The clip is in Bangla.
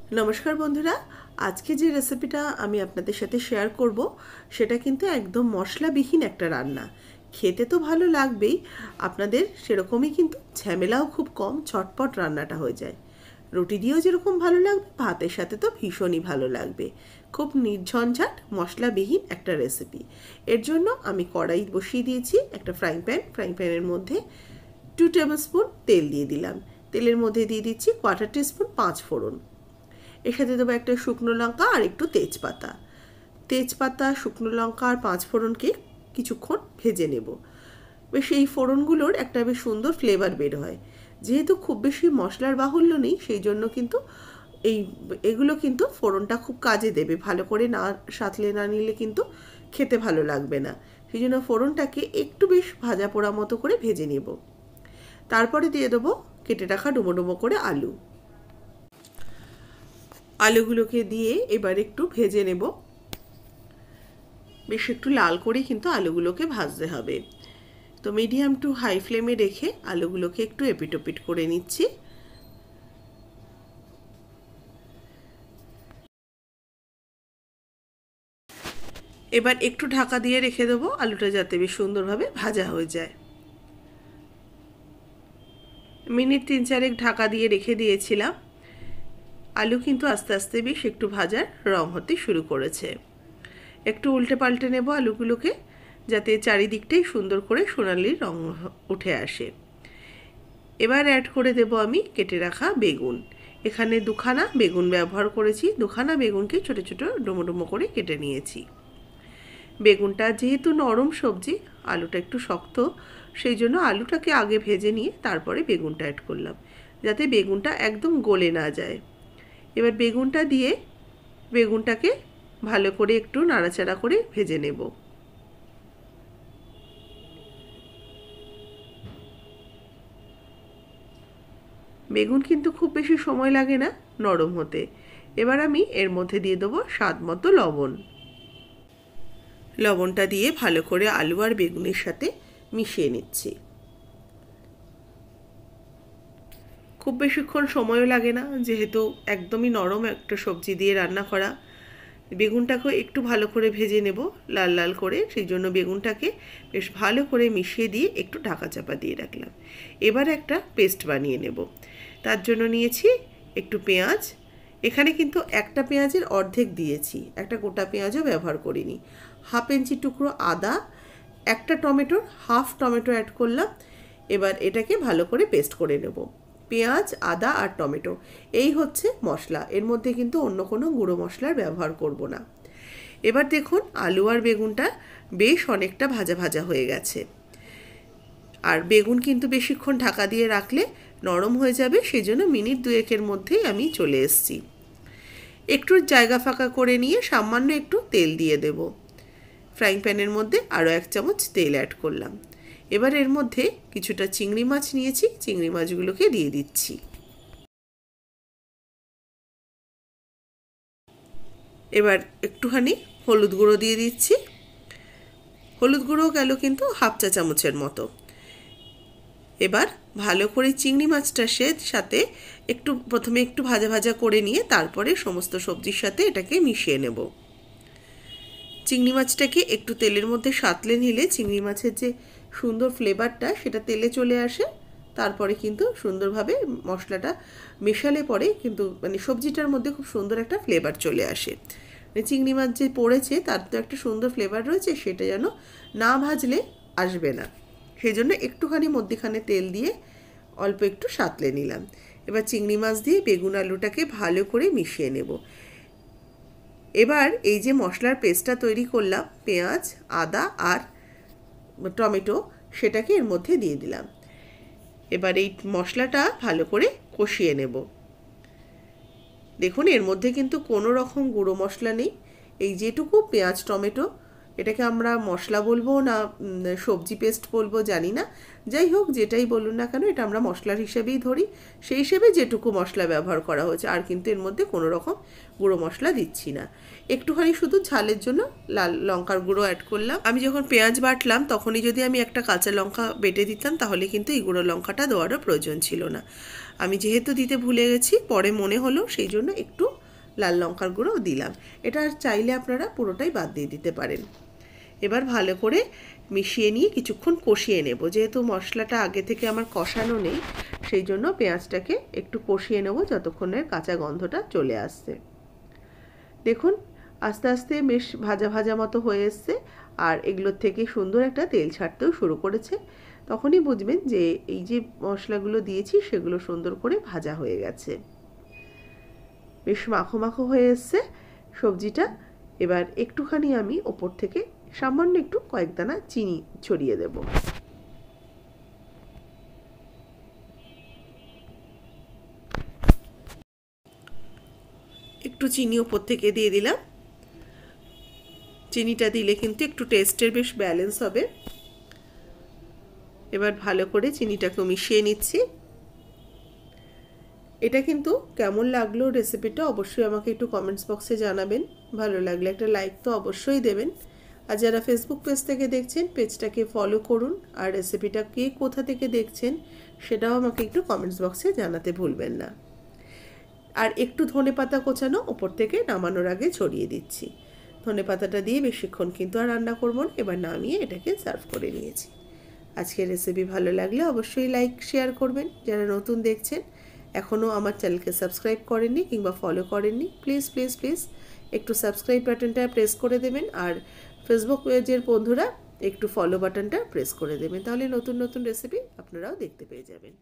नमस्कार बंधुरा आज के जे रेसिपिटा आमी आपनादेर साथे शेयर करब सेटा किन्तु एकदम मशलाबिहीन एकटा रान्ना। खेते तो भालो लागबेई, आपनादेर सेरकमई किन्तु झमेलाओ खूब कम, झटपट रान्नाटा हये जाय। रुटी दिएও जेरकम भालो लागबे भातेर साथे तो भीषणই भालो लागबे। खूब निर्झंझाट मशलाबिहीन एकटा रेसिपि। एर जोन्नो आमी कड़ाई बसिए दिएछि एकटा फ्राइং पैनेर मध्य 2 टेबिल स्पून तेल दिए दिलाम। तेलेर मध्य दिए दिচ্ছি क्वार्टार टीस्पून 5 फोड़न। এর সাথে দেবো একটা শুকনো লঙ্কা আর একটু তেজপাতা শুকনো লঙ্কা আর 5 ফোড়নকে কিছুক্ষণ ভেজে নেব। বেশ এই ফোড়নগুলোর একটা বেশ সুন্দর ফ্লেভার বের হয়। যেহেতু খুব বেশি মশলার বাহুল্য নেই সেই জন্য কিন্তু এগুলো কিন্তু ফোড়নটা খুব কাজে দেবে। ভালো করে না সাঁতলে না নিলে কিন্তু খেতে ভালো লাগবে না। সেই জন্য ফোড়নটাকে একটু বেশ ভাজা পোড়া মতো করে ভেজে নেব। তারপরে দিয়ে দেবো কেটে রাখা ডুমো ডুমো করে আলু। আলুগুলোকে দিয়ে এবার একটু ভেজে নেব। বেশ একটু লাল করে কিন্তু আলুগুলোকে ভাজতে হবে। তো মিডিয়াম টু হাই ফ্লেমে রেখে আলুগুলোকে একটু এপিট ওপিট করে নিচ্ছি। এবার একটু ঢাকা দিয়ে রেখে দেবো আলুটা যাতে বেশ সুন্দরভাবে ভাজা হয়ে যায়। মিনিট 3-4 ঢাকা দিয়ে রেখে দিয়েছিলাম। आलू किन्तु आस्ते आस्ते बेश एकटू भाजार रंग होते शुरू करेছে। एकटू उल्टे पाल्टे नेब आलूगुलोके जाते चारिदिकटाई सुंदर करे सोनाली रंग उठे आसे। एबार ऐड करे देब आमी केटे राखा बेगुन। एखाने दुखाना बेगुन व्यवहार करेছি। दुखाना बेगुनके छोटो छोटो डुमो डुमो करे केटे निয়েছি। बेगुनटा जेहेतु नरम सब्जी आलूटा एकटू शक्त সেই জন্য আলুটাকে আগে ভেজে নিয়ে তারপরে বেগুনটা অ্যাড করলাম যাতে বেগুনটা একদম গলে না যায়। এবার বেগুনটা দিয়ে বেগুনটাকে ভালো করে একটু নাড়াচাড়া করে ভেজে নেব। বেগুন কিন্তু খুব বেশি সময় লাগে না নরম হতে। এবার আমি এর মধ্যে দিয়ে দেব স্বাদ মতো লবণ। লবণটা দিয়ে ভালো করে আলু আর বেগুনের সাথে মিশিয়ে নিচ্ছি। খুব বেশিক্ষণ সময়ও লাগে না যেহেতু একদমই নরম একটা সবজি দিয়ে রান্না করা। বেগুনটাকে একটু ভালো করে ভেজে নেব লাল লাল করে। সেই জন্য বেগুনটাকে বেশ ভালো করে মিশিয়ে দিয়ে একটু ঢাকা চাপা দিয়ে রাখলাম। এবার একটা পেস্ট বানিয়ে নেব। তার জন্য নিয়েছি একটু পেঁয়াজ। এখানে কিন্তু একটা পেঁয়াজের অর্ধেক দিয়েছি, একটা গোটা পেঁয়াজও ব্যবহার করিনি। 1/2 ইঞ্চি টুকরো আদা, একটা টমেটোর হাফ টমেটো অ্যাড করলাম। এবার এটাকে ভালো করে পেস্ট করে নেব। পেঁয়াজ আদা আর টমেটো এই হচ্ছে মশলা। এর মধ্যে কিন্তু অন্য কোনো গুঁড়ো মশলার ব্যবহার করব না। এবার দেখুন আলু আর বেগুনটা বেশ অনেকটা ভাজা ভাজা হয়ে গেছে। আর বেগুন কিন্তু বেশিক্ষণ ঢাকা দিয়ে রাখলে নরম হয়ে যাবে, সেজন্য মিনিট 2-1 মধ্যেই আমি চলে এসেছি। একটু জায়গা ফাঁকা করে নিয়ে সামান্য একটু তেল দিয়ে দেব। ফ্রাইং প্যানের মধ্যে আরও 1 চামচ তেল অ্যাড করলাম। এবার এর মধ্যে কিছুটা চিংড়ি মাছ নিয়েছি, চিংড়ি মাছগুলোকে দিয়ে দিচ্ছি। এবার একটুখানি হলুদ গুঁড়ো দিয়ে দিচ্ছি। হলুদ গুঁড়ো গেল কিন্তু 1/2 চা চামচের মতো। এবার ভালো করে চিংড়ি মাছটার সাথে একটু প্রথমে একটু ভাজা ভাজা করে নিয়ে তারপরে সমস্ত সবজির সাথে এটাকে মিশিয়ে নেব। চিংড়ি মাছটাকে একটু তেলের মধ্যে সাঁতলে নিলে চিংড়ি মাছের যে সুন্দর ফ্লেভারটা সেটা তেলে চলে আসে। তারপরে কিন্তু সুন্দরভাবে মশলাটা মেশালে পরে কিন্তু মানে সবজিটার মধ্যে খুব সুন্দর একটা ফ্লেভার চলে আসে। চিংড়ি মাছ যে পড়েছে তার তো একটা সুন্দর ফ্লেভার রয়েছে, সেটা যেন না ভাজলে আসবে না। সেই জন্য একটুখানি মধ্যখানে তেল দিয়ে অল্প একটু সাঁতলে নিলাম। এবার চিংড়ি মাছ দিয়ে বেগুন আলুটাকে ভালো করে মিশিয়ে নেব। এবার এই যে মশলার পেস্টটা তৈরি করলাম পেঁয়াজ আদা আর টমেটো সেটাকে এর মধ্যে দিয়ে দিলাম। এবার এই মশলাটা ভালো করে কষিয়ে নেব। দেখুন এর মধ্যে কিন্তু কোনো রকম গুঁড়ো মশলা নেই। এই যেটুকু পেঁয়াজ টমেটো এটাকে আমরা মশলা বলবো না সবজি পেস্ট বলবো জানি না, যাই হোক যেটাই বলুন না কেন এটা আমরা মশলার হিসেবেই ধরি। সেই হিসেবে যেটুকু মশলা ব্যবহার করা হয়েছে, আর কিন্তু এর মধ্যে কোনো রকম গুঁড়ো মশলা দিচ্ছি না। একটুখানি শুধু ঝালের জন্য লাল লঙ্কার গুঁড়ো অ্যাড করলাম। আমি যখন পেঁয়াজ বাটলাম তখনই যদি আমি একটা কাঁচা লঙ্কা বেটে দিতাম তাহলে কিন্তু এই গুঁড়ো লঙ্কাটা দেওয়ারও প্রয়োজন ছিল না। আমি যেহেতু দিতে ভুলে গেছি পরে মনে হলো সেই জন্য একটু লাল লঙ্কার গুঁড়োও দিলাম। এটা চাইলে আপনারা পুরোটাই বাদ দিয়ে দিতে পারেন। এবার ভালো করে মিশিয়ে নিয়ে কিছুক্ষণ কষিয়ে নেব। যেহেতু মশলাটা আগে থেকে আমার কষানো নেই, সেই জন্য পেঁয়াজটাকে একটু কষিয়ে নেব যতক্ষণের কাঁচা গন্ধটা চলে আসছে। দেখুন আস্তে আস্তে বেশ ভাজা ভাজা মতো হয়ে এসছে, আর এগুলোর থেকে সুন্দর একটা তেল ছাড়তেও শুরু করেছে। তখনই বুঝবেন যে এই যে মশলাগুলো দিয়েছি সেগুলো সুন্দর করে ভাজা হয়ে গেছে, বেশ মাখো মাখো হয়ে এসছে সবজিটা। এবার একটুখানি আমি ওপর থেকে সামান্য একটু কয়েক দানা চিনি ছড়িয়ে দেব। একটু চিনি ওপর থেকে দিয়ে দিলাম। চিনিটা দিলে কিন্তু একটু টেস্টের বেশ ব্যালেন্স হবে। এবার ভালো করে চিনিটাকে মিশিয়ে নিচ্ছি। এটা কিন্তু কেমন লাগলো রেসিপিটা অবশ্যই আমাকে একটু কমেন্টস বক্সে জানাবেন। ভালো লাগলে একটা লাইক তো অবশ্যই দেবেন। আর যারা ফেসবুক পেজ থেকে দেখছেন পেজটাকে ফলো করুন, আর রেসিপিটা কে কোথা থেকে দেখছেন সেটাও আমাকে একটু কমেন্টস বক্সে জানাতে ভুলবেন না। আর একটু ধনেপাতা কোচানো ওপর থেকে নামানোর আগে ছড়িয়ে দিচ্ছি। ধনেপাতাটা দিয়ে বেশিক্ষণ কিন্তু আর রান্না করব না। এবার নামিয়ে এটাকে সার্ভ করে নিয়েছি। আজকের রেসিপি ভালো লাগলে অবশ্যই লাইক শেয়ার করবেন। যারা নতুন দেখছেন এখনও আমার চ্যানেলকে সাবস্ক্রাইব করেননি কিংবা ফলো করেননি, প্লিজ প্লিজ প্লিজ একটু সাবস্ক্রাইব বাটনটা প্রেস করে দেবেন। আর ফেসবুক পেজের বন্ধুরা একটু ফলো বাটনটা প্রেস করে দেবেন, তাহলে নতুন নতুন রেসিপি আপনারাও দেখতে পেয়ে যাবেন।